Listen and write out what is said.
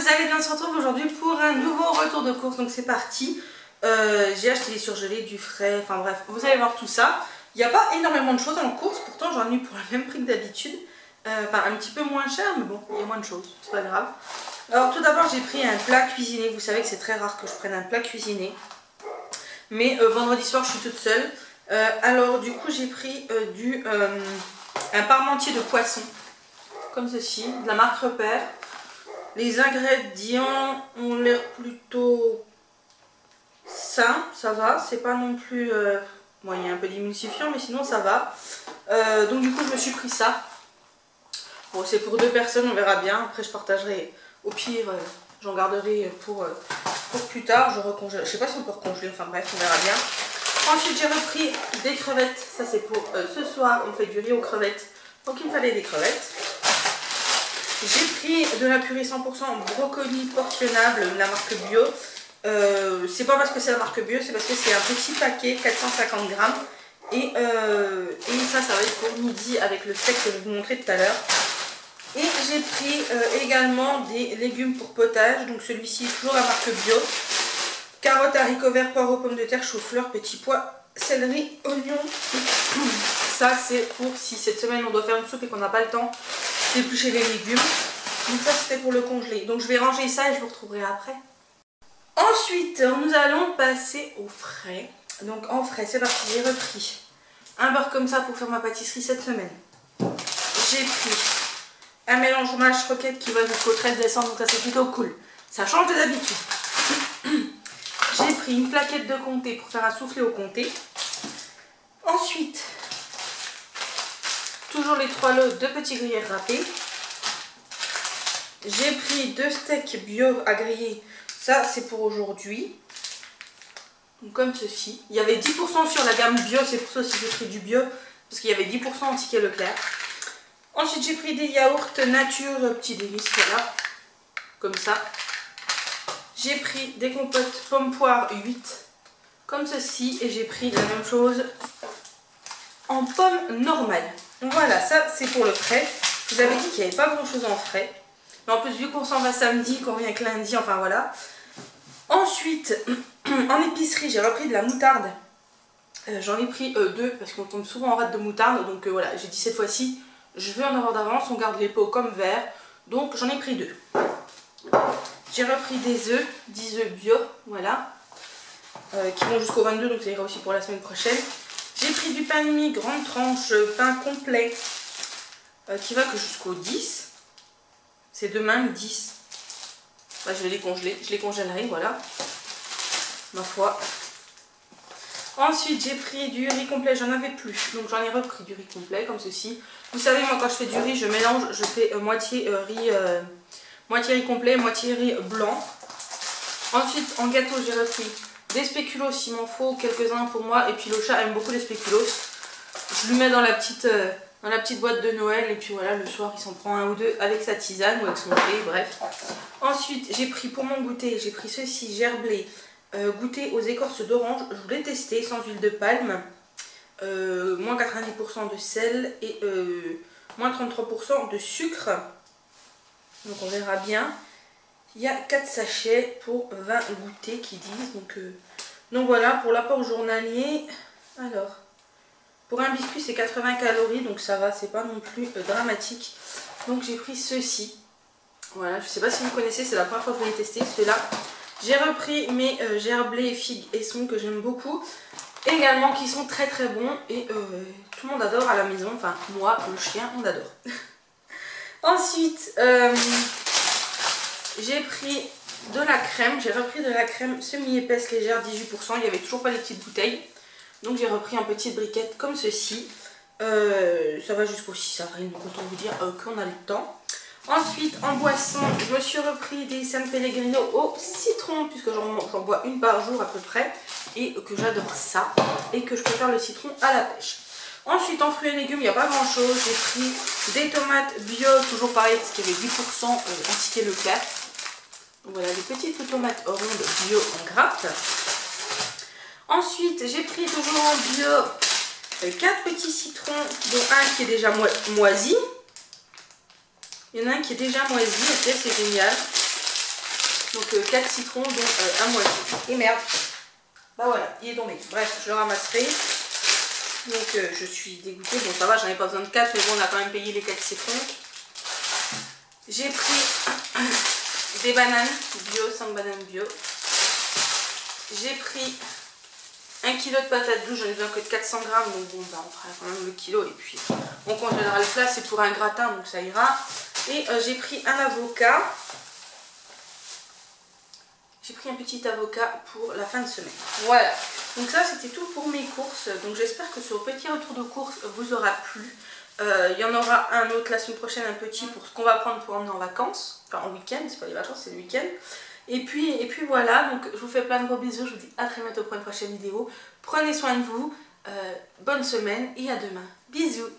vous allez bien, on se retrouve aujourd'hui pour un nouveau retour de course, donc c'est parti. J'ai acheté des surgelés, du frais, enfin bref, vous allez voir tout ça. Il n'y a pas énormément de choses en course, pourtant j'en ai eu pour le même prix que d'habitude. Enfin un petit peu moins cher, mais bon, il y a moins de choses, c'est pas grave. Alors tout d'abord j'ai pris un plat cuisiné, vous savez que c'est très rare que je prenne un plat cuisiné. Mais vendredi soir je suis toute seule. Alors du coup j'ai pris un parmentier de poisson, comme ceci, de la marque Repère. Les ingrédients ont l'air plutôt sains, ça va, c'est pas non plus... Bon, il y a un peu d'émulsifiant, mais sinon ça va. Donc du coup je me suis pris ça. Bon, c'est pour 2 personnes, on verra bien. Après je partagerai, au pire, j'en garderai pour plus tard. Je recongèle, je sais pas si on peut recongeler, enfin bref, on verra bien. Ensuite j'ai repris des crevettes, ça c'est pour ce soir, on fait du riz aux crevettes. Donc il me fallait des crevettes. J'ai pris de la purée 100% brocoli portionnable, la marque bio. C'est pas parce que c'est la marque bio, c'est parce que c'est un petit paquet, 450 grammes. Et ça va être pour midi avec le steak que je vais vous montrer tout à l'heure. Et j'ai pris également des légumes pour potage. Donc celui-ci est toujours la marque bio. Carottes, haricots verts, poireaux, pommes de terre, chou-fleur, petits pois, céleri, oignons. Ça c'est pour si cette semaine on doit faire une soupe et qu'on n'a pas le temps d'éplucher les légumes. Donc ça c'était pour le congeler. Donc je vais ranger ça et je vous retrouverai après. Ensuite nous allons passer au frais. Donc en frais c'est parti, j'ai repris un beurre comme ça pour faire ma pâtisserie cette semaine. J'ai pris un mélange mâche roquette qui va jusqu'au 13 décembre, donc ça c'est plutôt cool. Ça change de d'habitude. J'ai pris une plaquette de comté pour faire un soufflé au comté. Ensuite, toujours les 3 lots de petits gruyères râpés. J'ai pris 2 steaks bio à griller. Ça c'est pour aujourd'hui. Comme ceci. Il y avait 10% sur la gamme bio, c'est pour ça aussi que j'ai pris du bio. Parce qu'il y avait 10% en ticket Leclerc. Ensuite j'ai pris des yaourts nature petits délices, voilà. Comme ça. J'ai pris des compotes pommes poire 8. Comme ceci. Et j'ai pris la même chose en pommes normales. Donc voilà, ça c'est pour le frais. Je vous avais dit qu'il n'y avait pas grand chose en frais. Mais en plus vu qu'on s'en va samedi, qu'on vient que lundi, enfin voilà. Ensuite, en épicerie, j'ai repris de la moutarde. J'en ai pris 2 parce qu'on tombe souvent en rate de moutarde. Donc voilà, j'ai dit cette fois-ci, je vais en avoir d'avance. On garde les pots comme verts. Donc j'en ai pris 2. J'ai repris des œufs, 10 œufs bio, voilà. Qui vont jusqu'au 22, donc ça ira aussi pour la semaine prochaine. J'ai pris du pain de mie, grande tranche, pain complet, qui va que jusqu'au 10. C'est demain le 10. Bah, je vais les congeler, je les congèlerai, voilà. Ma foi. Ensuite, j'ai pris du riz complet, j'en avais plus. Donc j'en ai repris du riz complet, comme ceci. Vous savez, moi quand je fais du riz, je mélange, je fais moitié riz complet, moitié riz blanc. Ensuite, en gâteau, j'ai repris des spéculoos s'il m'en faut, quelques-uns pour moi. Et puis le chat aime beaucoup les spéculoos. Je lui mets dans la petite boîte de Noël. Et puis voilà, le soir, il s'en prend un ou deux avec sa tisane ou avec son thé, bref. Ensuite, j'ai pris pour mon goûter, j'ai pris ceci, gerblé, goûter aux écorces d'orange. Je voulais tester sans huile de palme. Moins 90% de sel et moins 33% de sucre. Donc on verra bien. Il y a 4 sachets pour 20 goûters qui disent. Donc voilà pour l'apport journalier. Alors, pour un biscuit c'est 80 calories, donc ça va, c'est pas non plus dramatique. Donc j'ai pris ceci. Voilà, je sais pas si vous connaissez, c'est la première fois que je vais les tester, ceux-là. J'ai repris mes gerblés, figues et sons que j'aime beaucoup. Également qui sont très très bons et tout le monde adore à la maison. Enfin moi, le chien, on adore. Ensuite, j'ai pris de la crème. J'ai repris de la crème semi-épaisse légère, 18%. Il n'y avait toujours pas les petites bouteilles. Donc j'ai repris en petites briquettes comme ceci. Ça va jusqu'au 6 avril, donc autant vous dire qu'on a le temps. Ensuite, en boisson, je me suis repris des San Pellegrino au citron, puisque j'en bois une par jour à peu près. Et que j'adore ça. Et que je préfère le citron à la pêche. Ensuite, en fruits et légumes, il n'y a pas grand chose. J'ai pris des tomates bio, toujours pareil, parce qu'il y avait 10% en ticket Leclerc. Voilà, des petites tomates rondes bio en grappe. Ensuite, j'ai pris toujours en bio 4 petits citrons, dont un qui est déjà moisi. Il y en a un qui est déjà moisi, ok, c'est génial. Donc 4 citrons, dont un moitié. Et merde, bah voilà, il est tombé. Bref, je le ramasserai. Donc je suis dégoûtée. Bon, ça va, j'en ai pas besoin de 4, mais bon, on a quand même payé les 4 citrons. J'ai pris des bananes bio, 5 bananes bio. J'ai pris 1 kg de patates douces, j'en ai besoin que de 400 grammes, donc bon, bah, on fera quand même le kilo et puis on congélera le plat, c'est pour un gratin, donc ça ira. Et j'ai pris un avocat. J'ai pris un petit avocat pour la fin de semaine. Voilà. Donc ça, c'était tout pour mes courses. Donc j'espère que ce petit retour de course vous aura plu. Il y en aura un autre la semaine prochaine, un petit pour ce qu'on va prendre pour emmener en vacances. Enfin en week-end, c'est pas les vacances, c'est le week-end. Et puis voilà, donc je vous fais plein de gros bisous. Je vous dis à très bientôt pour une prochaine vidéo. Prenez soin de vous. Bonne semaine et à demain. Bisous.